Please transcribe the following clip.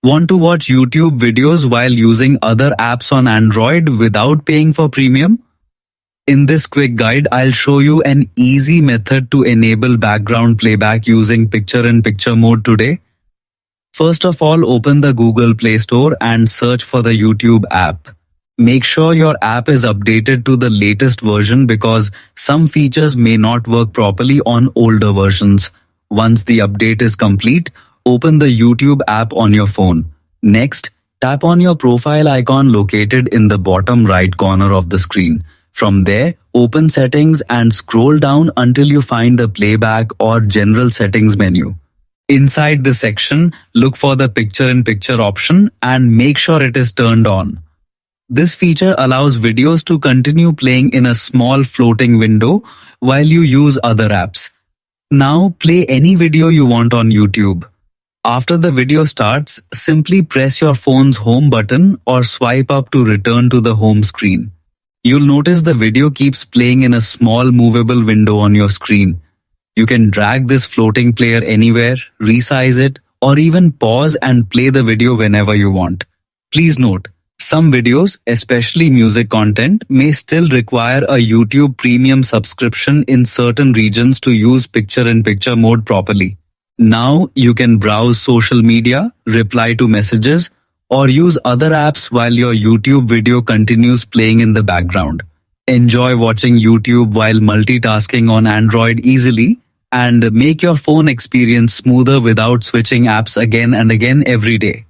Want to watch YouTube videos while using other apps on Android without paying for premium? In this quick guide, I'll show you an easy method to enable background playback using picture-in-picture mode today. First of all, open the Google Play Store and search for the YouTube app. Make sure your app is updated to the latest version because some features may not work properly on older versions. Once the update is complete, open the YouTube app on your phone. Next, tap on your profile icon located in the bottom right corner of the screen. From there, open Settings and scroll down until you find the Playback or General Settings menu. Inside this section, look for the Picture-in-Picture option and make sure it is turned on. This feature allows videos to continue playing in a small floating window while you use other apps. Now play any video you want on YouTube. After the video starts, simply press your phone's home button or swipe up to return to the home screen. You'll notice the video keeps playing in a small movable window on your screen. You can drag this floating player anywhere, resize it, or even pause and play the video whenever you want. Please note, some videos, especially music content, may still require a YouTube Premium subscription in certain regions to use picture-in-picture mode properly. Now you can browse social media, reply to messages, or use other apps while your YouTube video continues playing in the background. Enjoy watching YouTube while multitasking on Android easily and make your phone experience smoother without switching apps again and again every day.